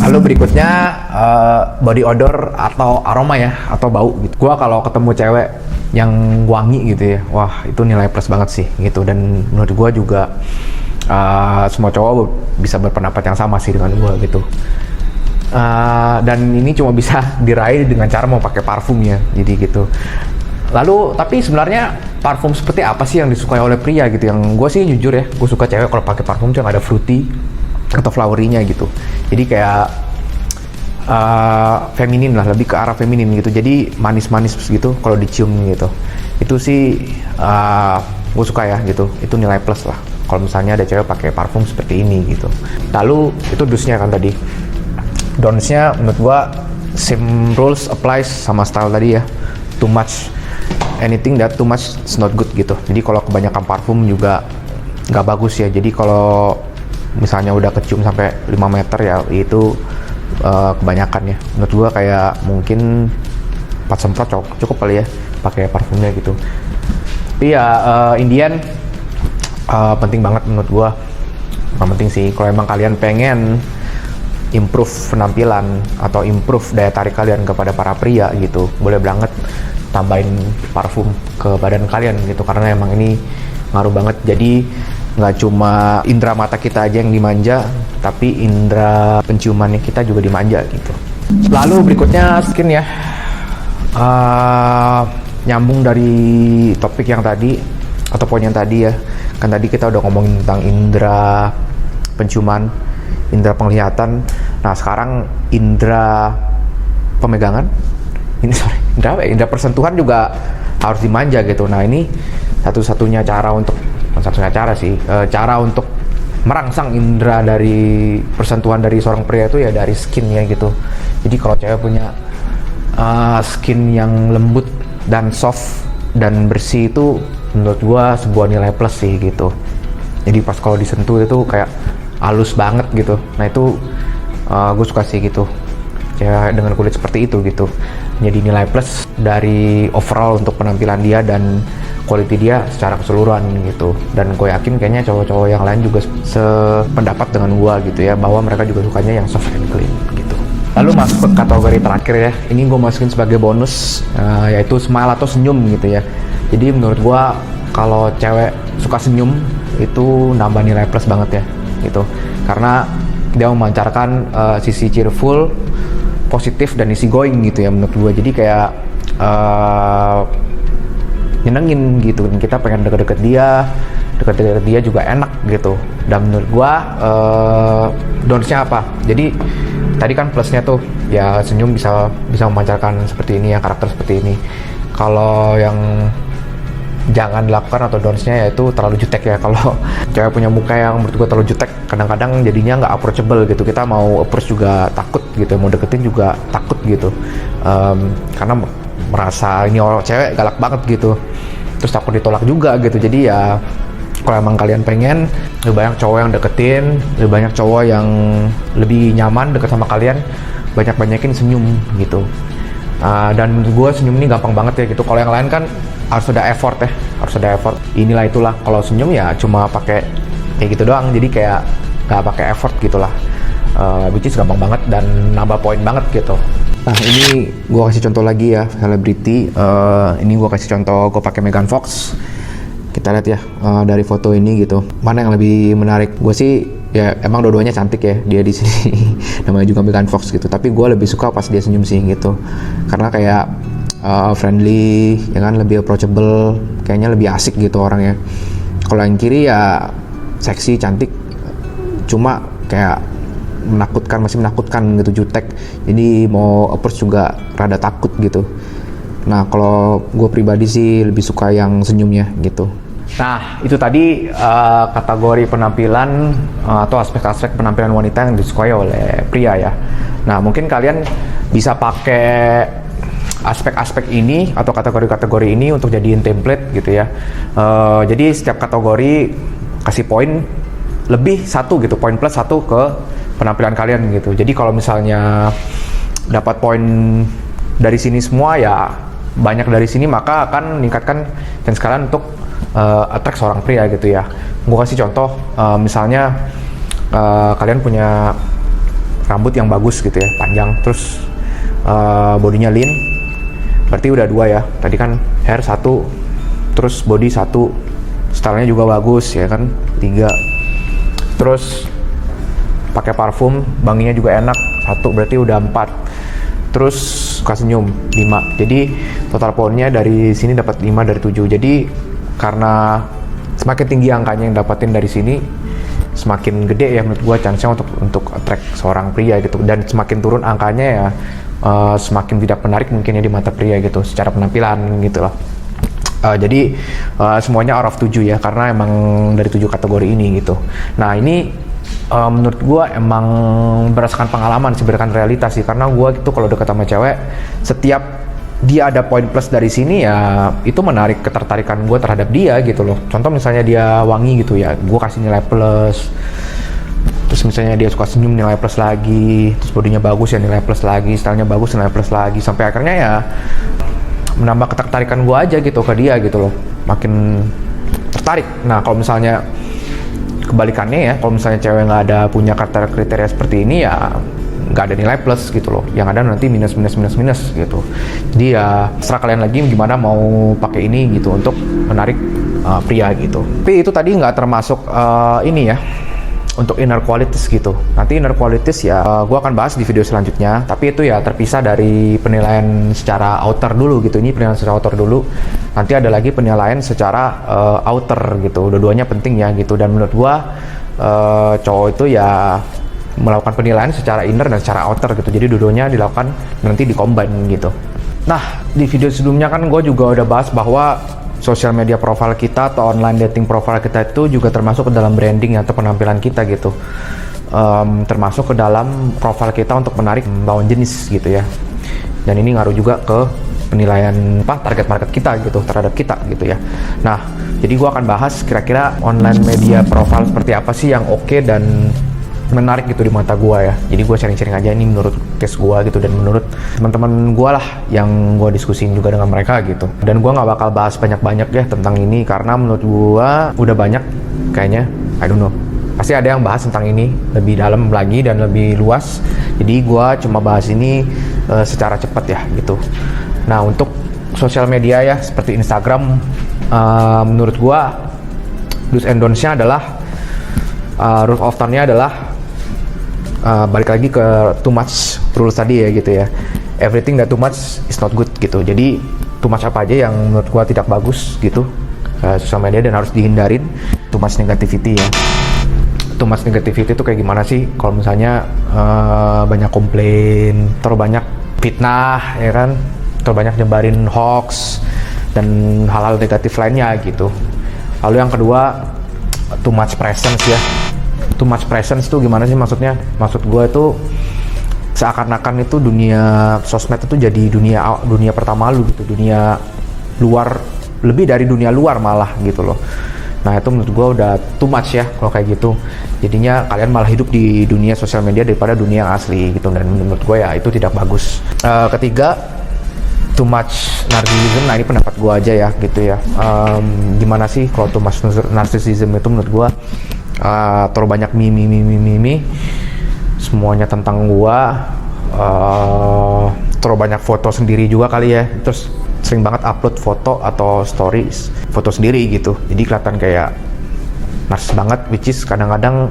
Lalu berikutnya body odor atau aroma ya, atau bau gitu. Gua kalau ketemu cewek yang wangi gitu ya, wah itu nilai plus banget sih gitu. Dan menurut gua juga semua cowok bisa berpendapat yang sama sih dengan gua gitu. Dan ini cuma bisa diraih dengan cara mau pakai parfum ya, jadi gitu. Lalu tapi sebenarnya parfum seperti apa sih yang disukai oleh pria gitu? Yang gue sih jujur ya, gue suka cewek kalau pakai parfum yang ada fruity atau flowery-nya gitu. Jadi kayak feminin lah, lebih ke arah feminin gitu. Jadi manis-manis gitu kalau dicium gitu. Itu sih gue suka ya gitu. Itu nilai plus lah. Kalau misalnya ada cewek pakai parfum seperti ini gitu. Lalu itu dusnya kan tadi. Downs-nya menurut gue same rules applies sama style tadi ya. Too much, anything that too much is not good gitu. Jadi kalau kebanyakan parfum juga nggak bagus ya. Jadi kalau misalnya udah kecium sampai 5 meter ya itu kebanyakan ya. Menurut gua kayak mungkin 4 semprot cukup kali ya pakai parfumnya gitu. Tapi ya Indian penting banget menurut gua. Bukan penting sih, kalau emang kalian pengen improve penampilan atau improve daya tarik kalian kepada para pria gitu, boleh banget tambahin parfum ke badan kalian gitu, karena emang ini ngaruh banget. Jadi nggak cuma indera mata kita aja yang dimanja, tapi indera penciumannya kita juga dimanja gitu. Lalu berikutnya skin ya, nyambung dari topik yang tadi atau poin yang tadi ya. Kan tadi kita udah ngomongin tentang indera penciuman, indera penglihatan. Nah sekarang indera pemegangan, indera persentuhan juga harus dimanja gitu. Nah ini satu-satunya cara untuk, satu-satunya cara sih, cara untuk merangsang indera dari persentuhan dari seorang pria itu ya dari skinnya gitu. Jadi kalau cewek punya skin yang lembut dan soft dan bersih, itu menurut gua sebuah nilai plus sih gitu. Jadi pas kalau disentuh itu kayak halus banget gitu. Nah itu gue suka sih gitu, cewek dengan kulit seperti itu gitu. Jadi nilai plus dari overall untuk penampilan dia dan quality dia secara keseluruhan gitu. Dan gue yakin kayaknya cowok-cowok yang lain juga sependapat dengan gue gitu ya, bahwa mereka juga sukanya yang soft and clean gitu. Lalu masuk ke kategori terakhir ya, ini gue masukin sebagai bonus, yaitu smile atau senyum gitu ya. Jadi menurut gue kalau cewek suka senyum itu nambah nilai plus banget ya gitu, karena dia memancarkan sisi cheerful, positif dan easy going gitu ya menurut gue. Jadi kayak nyenengin gitu, dan kita pengen deket-deket dia juga enak gitu. Dan menurut gue downs-nya apa? Jadi tadi kan plusnya tuh ya senyum bisa memancarkan seperti ini ya, karakter seperti ini. Kalau yang jangan dilakukan atau downs-nya yaitu terlalu jutek ya. Kalau cewek punya muka yang menurut gue terlalu jutek, kadang-kadang jadinya nggak approachable gitu. Kita mau approach juga takut gitu, mau deketin juga takut gitu, karena merasa ini orang cewek galak banget gitu, terus takut ditolak juga gitu. Jadi ya kalau emang kalian pengen lebih banyak cowok yang deketin, lebih banyak cowok yang lebih nyaman deket sama kalian, banyakin senyum gitu. Dan menurut gue senyum ini gampang banget ya gitu. Kalau yang lain kan harus ada effort ya, harus ada effort. Inilah itulah, kalau senyum ya cuma pakai kayak gitu doang, jadi kayak nggak pakai effort gitulah. Which is gampang banget dan nambah poin banget gitu. Nah ini gue kasih contoh lagi ya, selebriti. Ini gue kasih contoh, gue pakai Megan Fox. Kita lihat ya dari foto ini gitu, mana yang lebih menarik. Gue sih ya emang dua-duanya cantik ya, dia di sini namanya juga Megan Fox gitu. Tapi gue lebih suka pas dia senyum sih gitu, karena kayak friendly ya kan, lebih approachable, kayaknya lebih asik gitu orangnya. Kalau yang kiri ya seksi, cantik, cuma kayak masih menakutkan gitu, jutek. Jadi mau approach juga rada takut gitu. Nah kalau gue pribadi sih lebih suka yang senyumnya gitu. Nah itu tadi kategori penampilan atau aspek-aspek penampilan wanita yang disukai oleh pria ya. Nah mungkin kalian bisa pakai aspek-aspek ini atau kategori-kategori ini untuk jadiin template gitu ya. Jadi setiap kategori kasih poin lebih satu gitu, poin plus satu ke penampilan kalian gitu. Jadi kalau misalnya dapat poin dari sini semua ya banyak dari sini, maka akan meningkatkan chance kalian untuk attract seorang pria gitu ya. Gue kasih contoh, misalnya kalian punya rambut yang bagus gitu ya, panjang, terus bodinya lean, berarti udah 2 ya. Tadi kan hair 1, terus body 1, stylenya juga bagus ya kan, 3. Terus pakai parfum, wanginya juga enak, 1 berarti udah 4. Terus suka senyum, 5. Jadi total poinnya dari sini dapat 5 dari 7. Jadi karena semakin tinggi angkanya yang dapatin dari sini, semakin gede ya menurut gua chance-nya untuk attract seorang pria gitu. Dan semakin turun angkanya ya semakin tidak menarik mungkin ya di mata pria gitu secara penampilan gitu loh. Jadi semuanya out of 7 ya, karena emang dari 7 kategori ini gitu. Nah ini menurut gue emang berdasarkan pengalaman sih, berdasarkan realitas sih, karena gue gitu kalau deket sama cewek, setiap dia ada poin plus dari sini ya itu menarik ketertarikan gue terhadap dia gitu loh. Contoh misalnya dia wangi gitu ya, gue kasih nilai plus. Terus misalnya dia suka senyum, nilai plus lagi. Terus bodinya bagus ya, nilai plus lagi. Stylenya bagus, nilai plus lagi. Sampai akhirnya ya menambah ketertarikan gue aja gitu ke dia gitu loh, makin tertarik. Nah kalau misalnya kebalikannya ya, kalau misalnya cewek nggak ada punya kriteria seperti ini ya nggak ada nilai plus gitu loh, yang ada nanti minus gitu. Jadi ya serah kalian lagi gimana mau pakai ini gitu untuk menarik pria gitu. Tapi itu tadi nggak termasuk ini ya, untuk inner qualities gitu. Nanti inner qualities ya gue akan bahas di video selanjutnya, tapi itu ya terpisah dari penilaian secara outer dulu gitu. Ini penilaian secara outer dulu, nanti ada lagi penilaian secara outer gitu. Dua-duanya penting ya gitu. Dan menurut gue cowok itu ya melakukan penilaian secara inner dan secara outer gitu. Jadi dua-duanya dilakukan nanti di-combine gitu. Nah di video sebelumnya kan gue juga udah bahas bahwa sosial media profile kita atau online dating profile kita itu juga termasuk ke dalam branding atau penampilan kita gitu, termasuk ke dalam profile kita untuk menarik lawan jenis gitu ya. Dan ini ngaruh juga ke penilaian target market kita gitu terhadap kita gitu ya. Nah jadi gua akan bahas kira-kira online media profile seperti apa sih yang oke dan menarik gitu di mata gua ya. Jadi gua sharing-sharing aja ini menurut case gua gitu, dan menurut teman-teman gua lah yang gua diskusin juga dengan mereka gitu. Dan gua nggak bakal bahas banyak-banyak ya tentang ini, karena menurut gua udah banyak kayaknya, I don't know, pasti ada yang bahas tentang ini lebih dalam lagi dan lebih luas. Jadi gua cuma bahas ini secara cepat ya gitu. Nah untuk sosial media ya seperti Instagram, menurut gua do's and don'ts-nya adalah rule of thumb-nya adalah balik lagi ke too much rules tadi ya gitu ya. Everything that too much is not good gitu. Jadi too much apa aja yang menurut gua tidak bagus gitu sosial media dan harus dihindarin. Too much negativity ya. Too much negativity itu kayak gimana sih? Kalau misalnya banyak komplain, terlalu banyak fitnah ya kan, terlalu banyak nyebarin hoax dan hal-hal negatif lainnya gitu. Lalu yang kedua, too much presence ya. Too much presence tuh gimana sih maksudnya? Maksud gue itu seakan-akan itu dunia sosmed itu jadi dunia pertama lu gitu, dunia luar, lebih dari dunia luar malah gitu loh. Nah itu menurut gue udah too much ya kalau kayak gitu. Jadinya kalian malah hidup di dunia sosial media daripada dunia yang asli gitu, dan menurut gue ya itu tidak bagus. Ketiga, too much narcissism. Nah ini pendapat gue aja ya gitu ya. Gimana sih kalau too much narcissism itu menurut gue terlalu banyak mimi, semuanya tentang gua, terlalu banyak foto sendiri juga kali ya, terus sering banget upload foto atau stories foto sendiri gitu, jadi kelihatan kayak narsis banget, which is kadang-kadang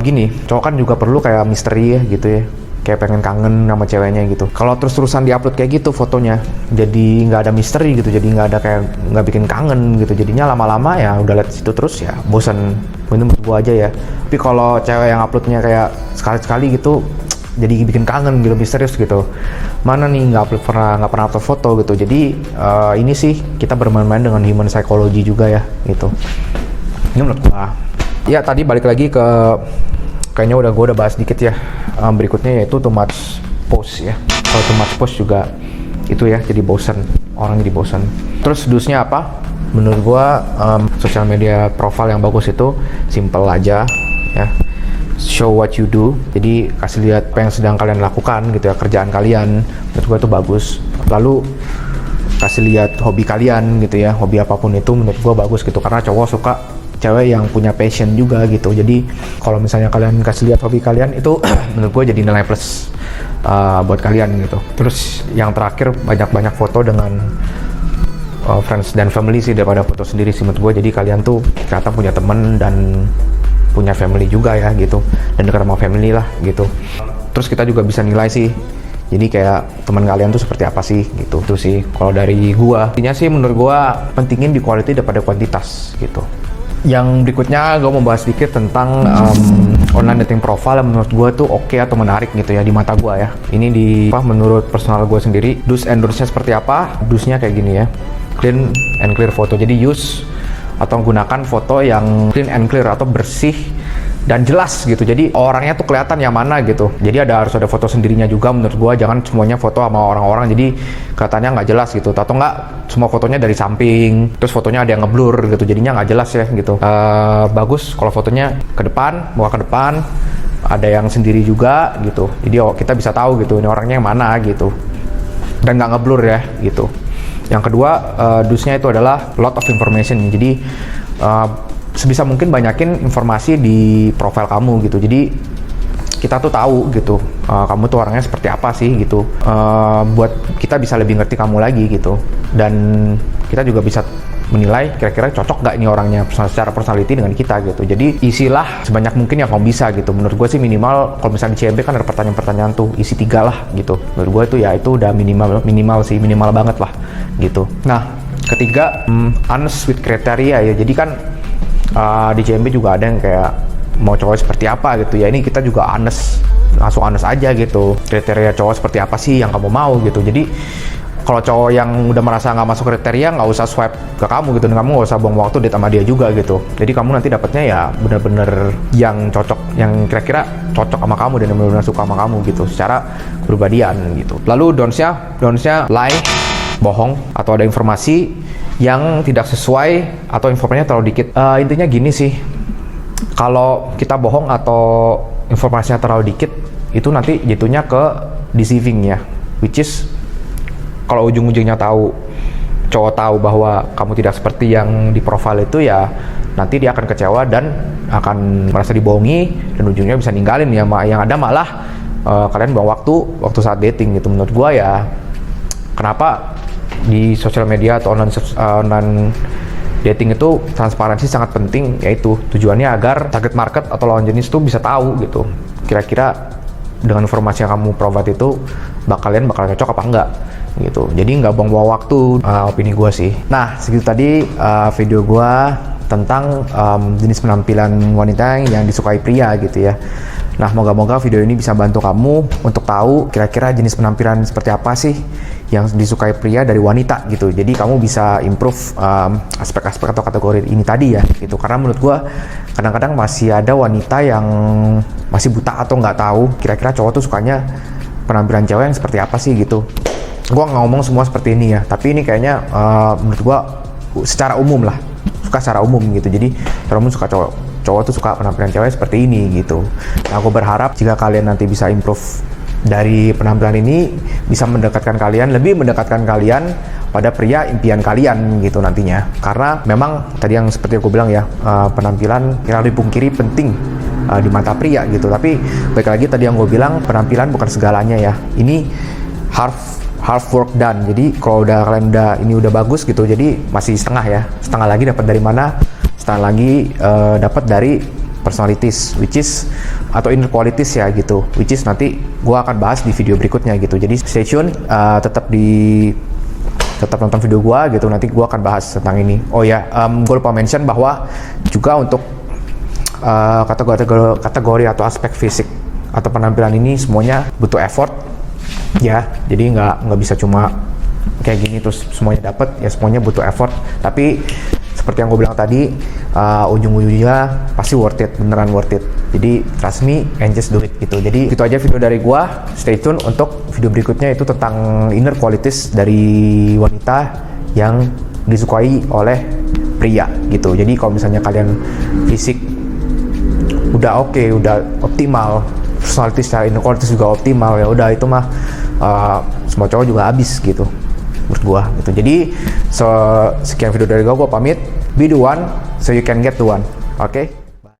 begini, cowok kan juga perlu kayak misteri ya gitu ya, kayak pengen kangen sama ceweknya gitu. Kalau terus-terusan diupload kayak gitu fotonya, jadi nggak ada misteri gitu, jadi nggak ada kayak nggak bikin kangen gitu. Jadinya lama-lama ya udah liat situ terus ya bosan. Itu menurut gua aja ya. Tapi kalau cewek yang uploadnya kayak sekali-sekali gitu, jadi bikin kangen gitu, misterius gitu. Mana nih nggak pernah upload foto gitu. Jadi ini sih kita bermain-main dengan human psychology juga ya gitu. Ini menurut gua. Ya tadi balik lagi ke kayaknya gue udah bahas dikit ya. Berikutnya yaitu too much post ya. Kalau too much post juga itu ya jadi bosan, orang jadi bosan. Terus dusnya apa? Menurut gue sosial media profile yang bagus itu simple aja ya. Show what you do, jadi kasih lihat apa yang sedang kalian lakukan gitu ya, kerjaan kalian. Menurut gue itu bagus. Lalu kasih lihat hobi kalian gitu ya, hobi apapun itu menurut gue bagus gitu, karena cowok suka cewek yang punya passion juga gitu. Jadi kalau misalnya kalian kasih lihat hobi kalian itu menurut gue jadi nilai plus buat kalian gitu. Terus yang terakhir banyak-banyak foto dengan friends dan family sih daripada foto sendiri sih menurut gue. Jadi kalian tuh kelihatan punya temen dan punya family juga ya gitu, dan dekat sama family lah gitu. Terus kita juga bisa nilai sih, jadi kayak teman kalian tuh seperti apa sih gitu. Itu sih kalau dari gua. Intinya sih menurut gua pentingin di quality daripada kuantitas gitu. Yang berikutnya gua mau bahas sedikit tentang online dating profile yang menurut gua tuh oke atau menarik gitu ya di mata gua ya. Ini menurut personal gua sendiri, do's and don'ts-nya seperti apa? Do's-nya kayak gini ya. Clean and clear foto. Jadi use atau gunakan foto yang clean and clear atau bersih dan jelas gitu. Jadi orangnya tuh kelihatan yang mana gitu. Jadi harus ada foto sendirinya juga menurut gua. Jangan semuanya foto sama orang-orang jadi kelihatannya nggak jelas gitu. Atau nggak semua fotonya dari samping, terus fotonya ada yang ngeblur gitu. Jadinya nggak jelas ya gitu. Bagus kalau fotonya ke depan, muka ke depan, ada yang sendiri juga gitu. Jadi kita bisa tahu gitu ini orangnya yang mana gitu. Dan nggak ngeblur ya gitu. Yang kedua, do's-nya itu adalah lot of information. Jadi sebisa mungkin banyakin informasi di profil kamu gitu. Jadi kita tuh tahu gitu kamu tuh orangnya seperti apa sih gitu. Buat kita bisa lebih ngerti kamu lagi gitu. Dan kita juga bisa menilai kira-kira cocok gak ini orangnya secara personality dengan kita gitu. Jadi isilah sebanyak mungkin yang kamu bisa gitu. Menurut gue sih minimal kalau misalnya di CMB kan ada pertanyaan-pertanyaan tuh isi 3 lah gitu. Menurut gue tuh ya itu udah minimal banget lah gitu. Nah ketiga, honest with kriteria ya. Jadi kan di CMB juga ada yang kayak mau cowok seperti apa gitu ya. Ini kita juga langsung honest aja gitu. Kriteria cowok seperti apa sih yang kamu mau gitu. Jadi kalau cowok yang udah merasa nggak masuk kriteria, nggak usah swipe ke kamu gitu, dan kamu nggak usah buang waktu date sama dia juga gitu. Jadi kamu nanti dapatnya ya bener-bener yang cocok, yang kira-kira cocok sama kamu dan bener-bener suka sama kamu gitu, secara kepribadian gitu. Lalu don'ts-nya lie, bohong, atau ada informasi yang tidak sesuai atau informasinya terlalu dikit. Intinya gini sih, kalau kita bohong atau informasinya terlalu dikit, itu nanti jatuhnya ke deceiving ya, which is kalau ujung-ujungnya cowok tahu bahwa kamu tidak seperti yang di profile itu ya, nanti dia akan kecewa dan akan merasa dibohongi dan ujungnya bisa ninggalin ya. Yang ada malah kalian buang waktu saat dating gitu. Menurut gua ya, kenapa di sosial media atau online dating itu transparansi sangat penting, yaitu tujuannya agar target market atau lawan jenis itu bisa tahu gitu kira-kira dengan informasi yang kamu provide itu kalian bakal cocok apa enggak gitu. Jadi nggak buang-buang waktu, opini gue sih. Nah segitu tadi video gue tentang jenis penampilan wanita yang disukai pria gitu ya. Nah moga-moga video ini bisa bantu kamu untuk tahu kira-kira jenis penampilan seperti apa sih yang disukai pria dari wanita gitu. Jadi kamu bisa improve aspek-aspek atau kategori ini tadi ya gitu. Karena menurut gue kadang-kadang masih ada wanita yang masih buta atau nggak tahu kira-kira cowok tuh sukanya penampilan cewek yang seperti apa sih gitu. Gue nggak ngomong semua seperti ini ya, tapi ini kayaknya menurut gue secara umum lah, suka secara umum gitu. Jadi secara umum suka cowok tuh suka penampilan cewek seperti ini gitu. Nah aku berharap jika kalian nanti bisa improve dari penampilan ini, bisa lebih mendekatkan kalian pada pria impian kalian gitu nantinya. Karena memang tadi yang seperti aku bilang ya, penampilan yang dipungkiri penting di mata pria gitu. Tapi baik lagi tadi yang gue bilang, penampilan bukan segalanya ya. Ini half work done. Jadi kalau kalian udah bagus gitu, jadi masih setengah ya. Setengah lagi dapat dari mana? Setengah lagi dapat dari personalities, which is atau inner qualities ya gitu. Which is nanti gue akan bahas di video berikutnya gitu. Jadi stay tune, tetap nonton video gue gitu. Nanti gue akan bahas tentang ini. Oh ya, gue lupa mention bahwa juga untuk kategori atau aspek fisik atau penampilan ini semuanya butuh effort ya. Jadi nggak bisa cuma kayak gini terus semuanya dapat ya. Semuanya butuh effort, tapi seperti yang gue bilang tadi, ujung-ujungnya pasti worth it, beneran worth it. Jadi trust me and just do it gitu. Jadi itu aja video dari gue. Stay tune untuk video berikutnya, itu tentang inner qualities dari wanita yang disukai oleh pria gitu. Jadi kalau misalnya kalian fisik udah oke, udah optimal, personality secara inner qualities juga optimal, ya udah itu mah semua cowok juga habis gitu menurut gua gitu. Jadi sekian video dari gua pamit. Be the one, so you can get the one. Okay.